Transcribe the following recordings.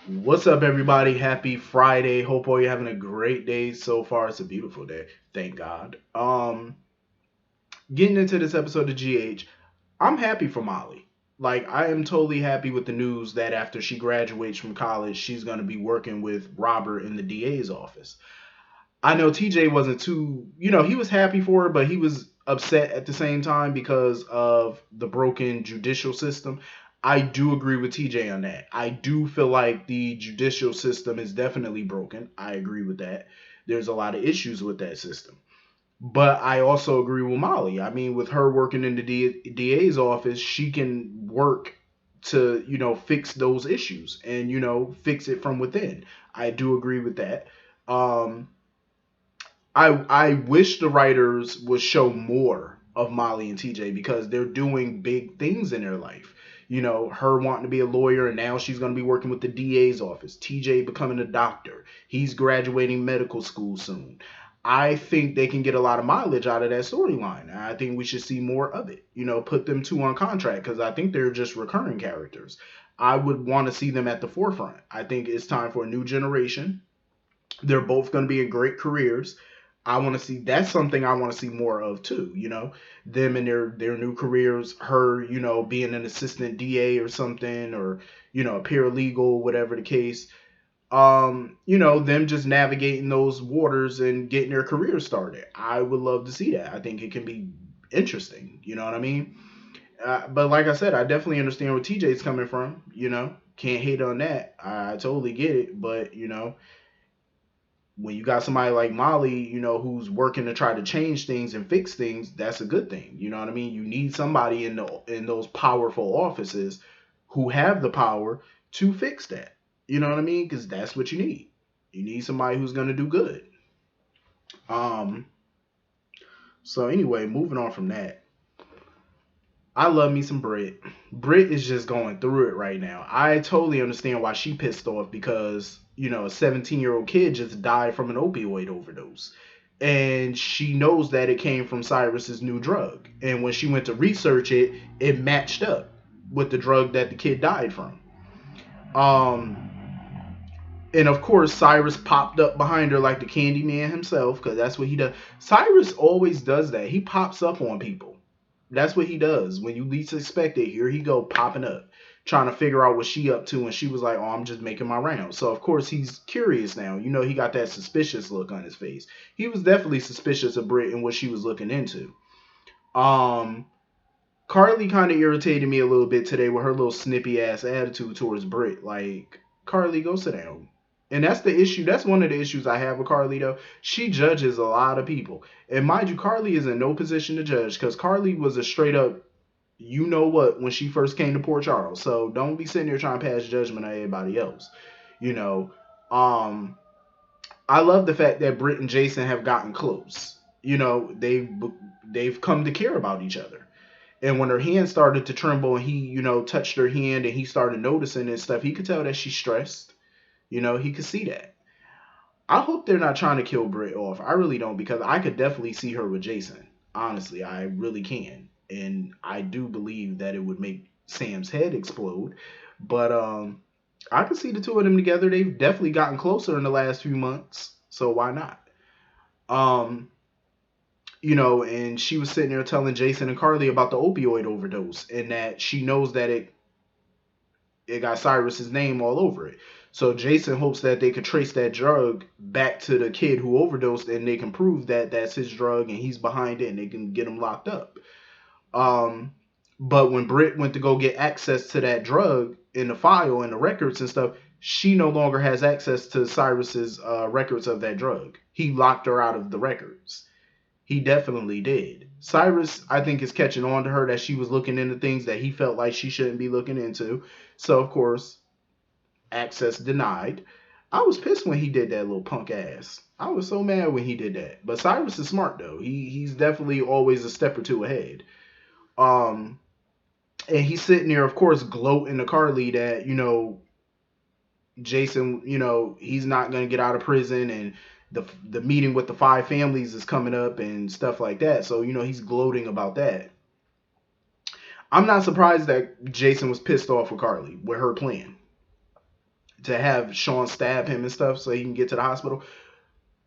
What's up, everybody? Happy Friday. Hope all you're having a great day so far. It's a beautiful day. Thank God. Getting into this episode of GH, I'm happy for Molly. Like, I am totally happy with the news that after she graduates from college, she's going to be working with Robert in the DA's office. I know TJ wasn't too, he was happy for her, but he was upset at the same time because of the broken judicial system. I do agree with TJ on that. I do feel like the judicial system is definitely broken. I agree with that. There's a lot of issues with that system. But I also agree with Molly. I mean, with her working in the DA's office, she can work to, fix those issues and, fix it from within. I do agree with that. Um, I wish the writers would show more of Molly and TJ because they're doing big things in their life. Her wanting to be a lawyer and now she's going to be working with the DA's office. TJ becoming a doctor. He's graduating medical school soon. I think they can get a lot of mileage out of that storyline. I think we should see more of it. Put them two on contract because I think they're just recurring characters. I would want to see them at the forefront. I think it's time for a new generation. They're both going to be in great careers. I want to see that's something I want to see more of too. Them in their new careers. Her, being an assistant DA or something, or a paralegal, whatever the case. Them just navigating those waters and getting their career started. I would love to see that. I think it can be interesting. You know what I mean? But like I said, I definitely understand where TJ's coming from. Can't hate on that. I totally get it. But when you got somebody like Molly, who's working to try to change things and fix things, that's a good thing. You know what I mean? You need somebody in those powerful offices who have the power to fix that. You know what I mean? Because that's what you need. You need somebody who's gonna do good. Um. So anyway, moving on from that, I love me some Brit. Brit is just going through it right now. I totally understand why she pissed off because, a 17-year-old kid just died from an opioid overdose. And she knows that it came from Cyrus's new drug. And when she went to research it, it matched up with the drug that the kid died from. Um, and of course, Cyrus popped up behind her like the Candyman himself, because that's what he does. Cyrus always does that. He pops up on people. That's what he does. When you least expect it, here he go popping up, trying to figure out what she up to. And she was like, "Oh, I'm just making my rounds." So of course he's curious now. He got that suspicious look on his face. He was definitely suspicious of Brit and what she was looking into. Um, Carly kind of irritated me a little bit today with her little snippy ass attitude towards Brit. Like, Carly, go sit down. And that's the issue. That's one of the issues I have with Carly, though. She judges a lot of people. And mind you, Carly is in no position to judge because Carly was a straight up, you know what, when she first came to Port Charles. So don't be sitting there trying to pass judgment on everybody else. You know, um, I love the fact that Britt and Jason have gotten close. They've come to care about each other. And when her hand started to tremble and he, touched her hand and he started noticing and stuff, he could tell that she's stressed. He could see that. I hope they're not trying to kill Britt off. I really don't because I could definitely see her with Jason. Honestly, I really can. And I do believe that it would make Sam's head explode. But I could see the two of them together. They've definitely gotten closer in the last few months. So why not? Um, and she was sitting there telling Jason and Carly about the opioid overdose and that she knows that it got Cyrus's name all over it. So Jason hopes that they could trace that drug back to the kid who overdosed and they can prove that that's his drug and he's behind it and they can get him locked up. Um, but when Britt went to go get access to that drug in the file and the records and stuff, she no longer has access to Cyrus's records of that drug. He locked her out of the records. He definitely did. Cyrus, I think, is catching on to her that she was looking into things that he felt like she shouldn't be looking into. So, of course, access denied. I was pissed when he did that little punk ass. I was so mad when he did that. But Cyrus is smart though. He's definitely always a step or two ahead. Um, and he's sitting there, of course, gloating to Carly that Jason, he's not gonna get out of prison, and the meeting with the five families is coming up and stuff like that. So he's gloating about that. I'm not surprised that Jason was pissed off with Carly with her plan. to have Sean stab him and stuff so he can get to the hospital.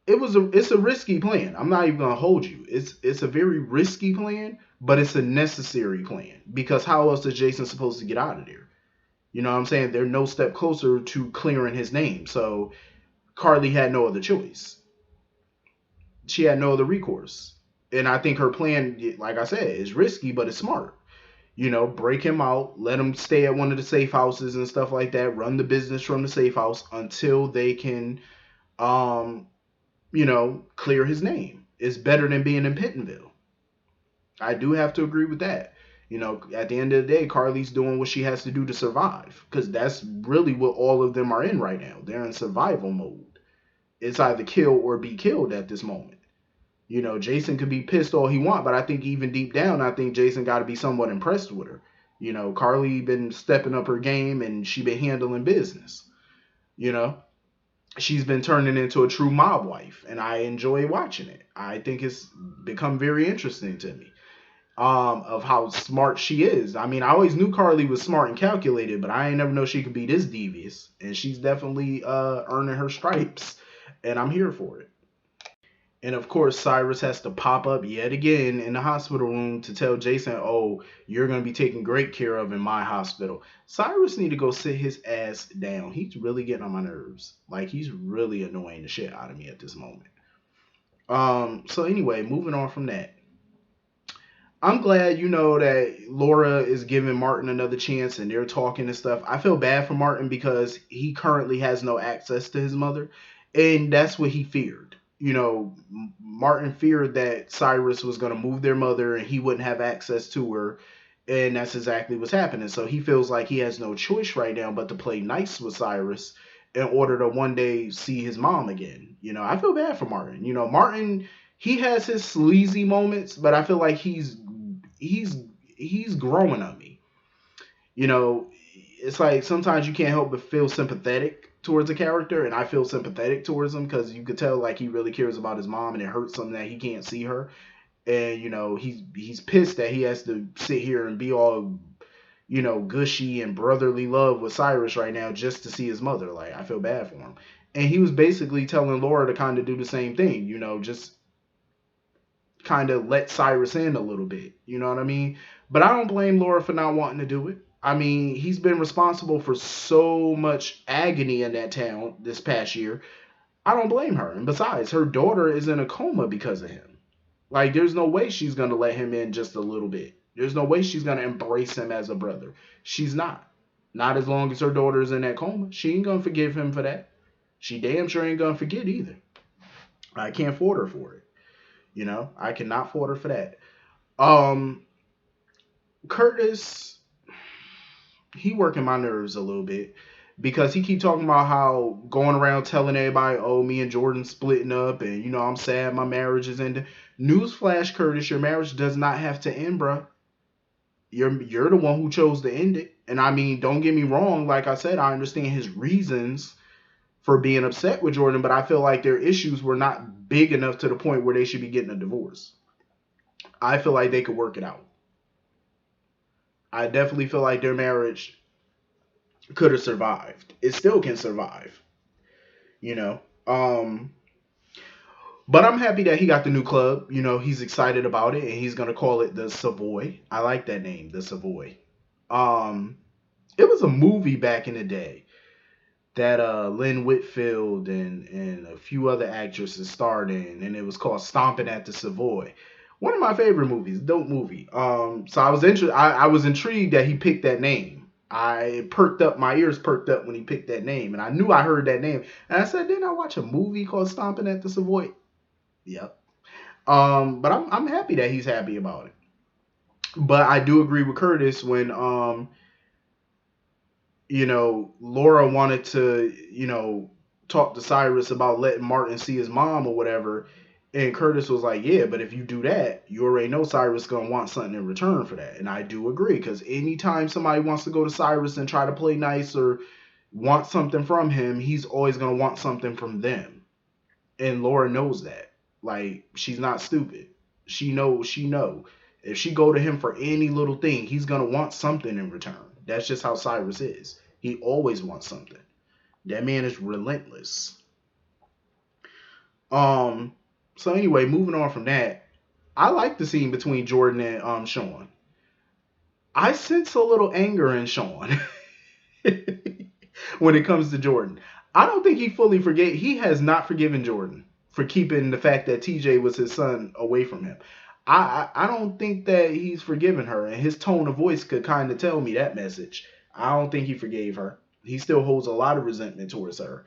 It's a risky plan. I'm not even gonna hold you. It's a very risky plan, but it's a necessary plan because how else is Jason supposed to get out of there? You know what I'm saying? They're no step closer to clearing his name. So Carly had no other choice. She had no other recourse. And I think her plan, like I said, is risky, but it's smart. You know, break him out, let him stay at one of the safe houses and stuff like that, run the business from the safe house until they can, um, clear his name. It's better than being in Pentonville. I do have to agree with that. At the end of the day, Carly's doing what she has to do to survive because that's really what all of them are in right now. They're in survival mode. It's either kill or be killed at this moment. Jason could be pissed all he want, but I think even deep down, I think Jason got to be somewhat impressed with her. Carly been stepping up her game and she been handling business. You know, she's been turning into a true mob wife, and I enjoy watching it. I think it's become very interesting to me. Of how smart she is. I mean, I always knew Carly was smart and calculated, but I ain't never know she could be this devious. And she's definitely earning her stripes, and I'm here for it. And of course, Cyrus has to pop up yet again in the hospital room to tell Jason, "Oh, you're gonna be taken great care of in my hospital." Cyrus need to go sit his ass down. He's really getting on my nerves. Like he's really annoying the shit out of me at this moment. So anyway, moving on from that. I'm glad that Laura is giving Martin another chance and they're talking and stuff. I feel bad for Martin because he currently has no access to his mother, and that's what he feared. Martin feared that Cyrus was going to move their mother and he wouldn't have access to her, and that's exactly what's happening. So he feels like he has no choice right now but to play nice with Cyrus in order to one day see his mom again. I feel bad for Martin. Martin, he has his sleazy moments, but I feel like he's he's growing on me. You know, it's like sometimes you can't help but feel sympathetic towards a character, and I feel sympathetic towards him because you could tell like he really cares about his mom, and it hurts him that he can't see her. And he's pissed that he has to sit here and be all gushy and brotherly love with Cyrus right now just to see his mother. Like I feel bad for him. And he was basically telling Laura to kind of do the same thing, just kind of let Cyrus in a little bit. You know what I mean? But I don't blame Laura for not wanting to do it. I mean, he's been responsible for so much agony in that town this past year. I don't blame her. And besides, her daughter is in a coma because of him. Like, there's no way she's going to let him in just a little bit. There's no way she's going to embrace him as a brother. She's not. Not as long as her daughter is in that coma. She ain't going to forgive him for that. She damn sure ain't going to forget either. I can't fault her for it. I cannot fault her for that. Um, Curtis, he working my nerves a little bit because he keep talking about how going around telling everybody, "Oh, me and Jordan splitting up, and I'm sad my marriage is ending." Newsflash, Curtis, your marriage does not have to end, bro. You're the one who chose to end it, and I mean, don't get me wrong. Like I said, I understand his reasons for being upset with Jordan, but I feel like their issues were not big enough to the point where they should be getting a divorce. I feel like they could work it out. I definitely feel like their marriage could have survived. It still can survive, you know. But I'm happy that he got the new club. He's excited about it, and he's gonna call it the Savoy. I like that name, the Savoy. Um, it was a movie back in the day that Lynn Whitfield and a few other actresses starred in, and it was called Stomping at the Savoy. One of my favorite movies, dope movie. So I was intrigued that he picked that name. I perked up, my ears perked up when he picked that name, and I knew I heard that name, and I said, "Didn't I watch a movie called Stomping at the Savoy?" Yep. But I'm happy that he's happy about it. But I do agree with Curtis when Laura wanted to, talk to Cyrus about letting Martin see his mom or whatever. And Curtis was like, "Yeah, but if you do that, you already know Cyrus gonna want something in return for that." And I do agree, because anytime somebody wants to go to Cyrus and try to play nice or want something from him, he's always gonna want something from them. And Laura knows that. Like, she's not stupid. She know. If she go to him for any little thing, he's gonna want something in return. That's just how Cyrus is. He always wants something. That man is relentless. Um. So anyway, moving on from that, I like the scene between Jordan and Sean. I sense a little anger in Sean when it comes to Jordan. I don't think he fully forgave. He has not forgiven Jordan for keeping the fact that TJ was his son away from him. I don't think that he's forgiven her, and his tone of voice could kind of tell me that message. I don't think he forgave her. He still holds a lot of resentment towards her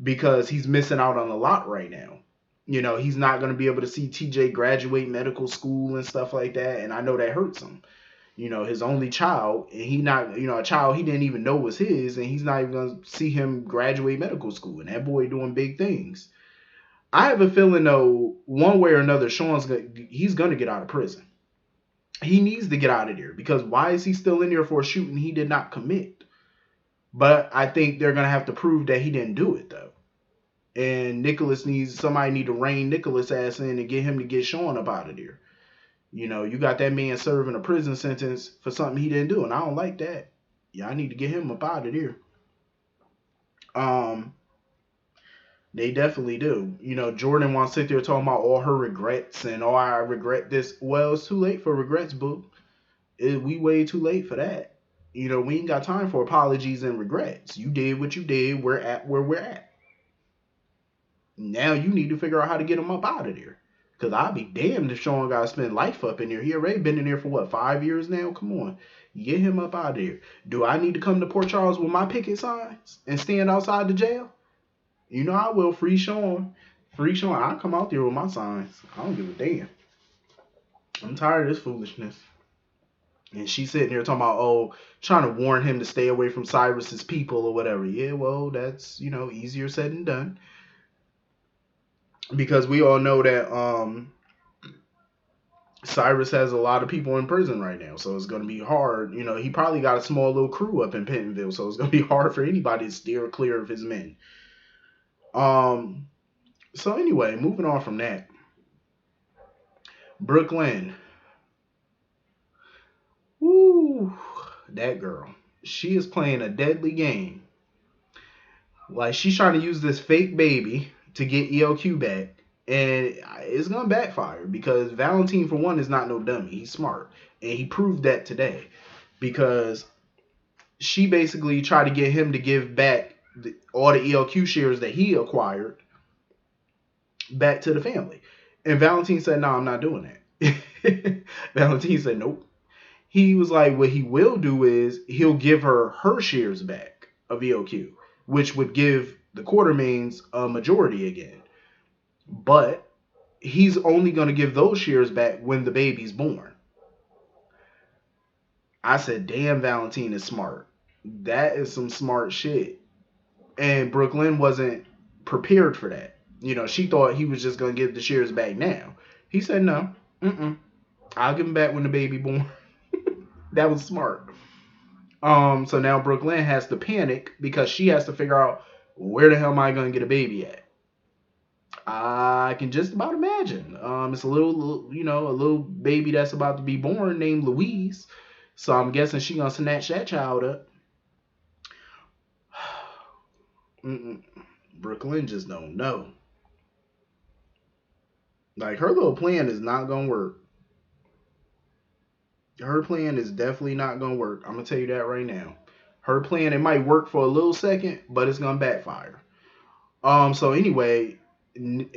because he's missing out on a lot right now. You know, he's not going to be able to see TJ graduate medical school and stuff like that, and I know that hurts him. You know, his only child, and he not, a child he didn't even know was his, and he's not even gonna see him graduate medical school, and that boy doing big things. I have a feeling though, one way or another, he's gonna get out of prison. He needs to get out of there because why is he still in there for a shooting he did not commit? But I think they're gonna have to prove that he didn't do it though. And somebody need to rein Nicholas ass in and get him to get Sean up out of there. You know, you got that man serving a prison sentence for something he didn't do, and I don't like that. Yeah, I need to get him up out of there. Um, they definitely do. You know, Jordan wants to sit there talking about all her regrets and oh, I regret this. Well, it's too late for regrets, boo. We way too late for that. You know, we ain't got time for apologies and regrets. You did what you did. We're at where we're at. Now you need to figure out how to get him up out of there. Cause I'll be damned if Sean got to spend life up in there. He already been in there for what, 5 years now? Come on, get him up out of there. Do I need to come to Port Charles with my picket signs and stand outside the jail? You know I will. Free Sean, free Sean. I'll come out there with my signs. I don't give a damn. I'm tired of this foolishness. And she's sitting here talking about, oh, trying to warn him to stay away from Cyrus's people or whatever. Yeah, well, that's easier said than done because we all know that Cyrus has a lot of people in prison right now, so it's going to be hard. You know, he probably got a small little crew up in Pentonville, so it's going to be hard for anybody to steer clear of his men. Um. So anyway, moving on from that, Brooklyn. Woo, that girl. She is playing a deadly game. Like she's trying to use this fake baby to get ELQ back, and it's gonna backfire because Valentine, for one, is not no dummy. He's smart, and he proved that today because she basically tried to get him to give back all the ELQ shares that he acquired back to the family. And Valentine said, "No, I'm not doing that." Valentine said, "Nope." He was like, "What he will do is he'll give her shares back of ELQ, which would give the Quartermains a majority again. But he's only going to give those shares back when the baby's born." I said, "Damn, Valentine is smart. That is some smart shit." And Brooklyn wasn't prepared for that. You know, she thought he was just gonna give the shares back now. He said no. I'll give them back when the baby born. That was smart. So now Brooklyn has to panic because she has to figure out where the hell am I gonna get a baby at. I can just about imagine. It's a little baby that's about to be born named Louise. So I'm guessing she gonna snatch that child up. Brooklyn just don't know. Like her little plan is not gonna work. Her plan is definitely not gonna work. I'm gonna tell you that right now. Her plan, it might work for a little second, but it's gonna backfire. So anyway, in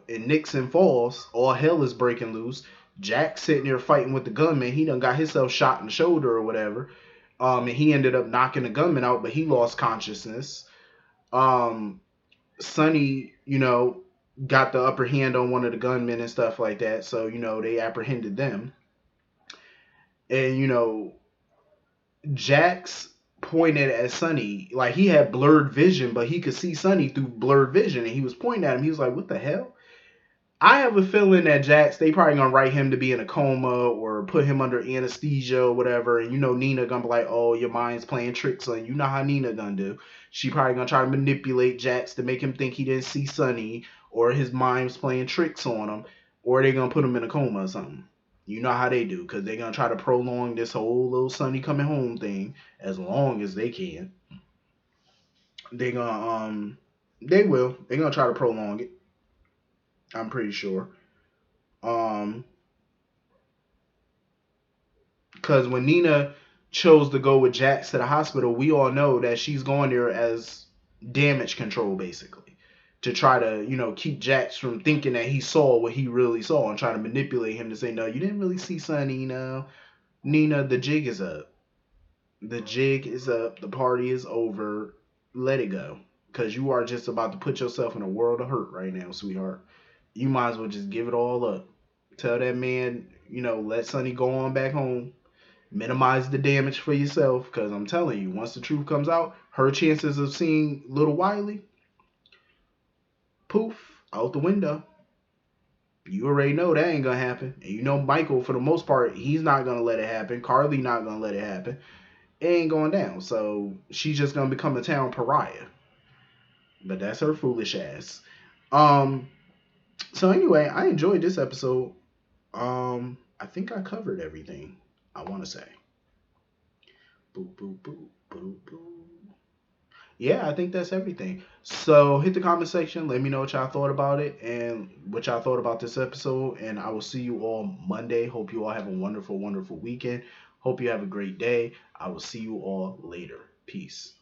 Nixon Falls, all hell is breaking loose. Jack's sitting there fighting with the gunman. He done got himself shot in the shoulder or whatever. And he ended up knocking the gunman out, but he lost consciousness. Sonny, got the upper hand on one of the gunmen and stuff like that. So, they apprehended them. And, Jax pointed at Sonny. Like, he had blurred vision, but he could see Sonny through blurred vision. And he was pointing at him. He was like, what the hell? I have a feeling that Jax, they probably going to write him to be in a coma or put him under anesthesia or whatever. And, Nina going to be like, oh, your mind's playing tricks on you. You know how Nina going to do. She probably going to try to manipulate Jax to make him think he didn't see Sonny or his mind's playing tricks on him. Or they going to put him in a coma or something. You know how they do, because they're going to try to prolong this whole little Sonny coming home thing as long as they can. They gonna they will. They're gonna try to prolong it. I'm pretty sure. Um, because when Nina chose to go with Jax to the hospital, we all know that she's going there as damage control, basically, to try to keep Jax from thinking that he saw what he really saw and try to manipulate him to say, no, you didn't really see Sonny. No, Nina, the jig is up. The jig is up. The party is over. Let it go. Because you are just about to put yourself in a world of hurt right now, sweetheart. You might as well just give it all up. Tell that man, let Sonny go on back home. Minimize the damage for yourself. Because I'm telling you, once the truth comes out, her chances of seeing little Wiley, poof, out the window. You already know that ain't gonna happen. And you know Michael, for the most part, he's not gonna let it happen. Carly not gonna let it happen. It ain't going down. So she's just gonna become a town pariah. But that's her foolish ass. Um. So anyway, I enjoyed this episode. I think I covered everything I want to say. Boo boo boo boo boo. Yeah, I think that's everything. So hit the comment section. Let me know what y'all thought about it and what y'all thought about this episode. And I will see you all Monday. Hope you all have a wonderful, wonderful weekend. Hope you have a great day. I will see you all later. Peace.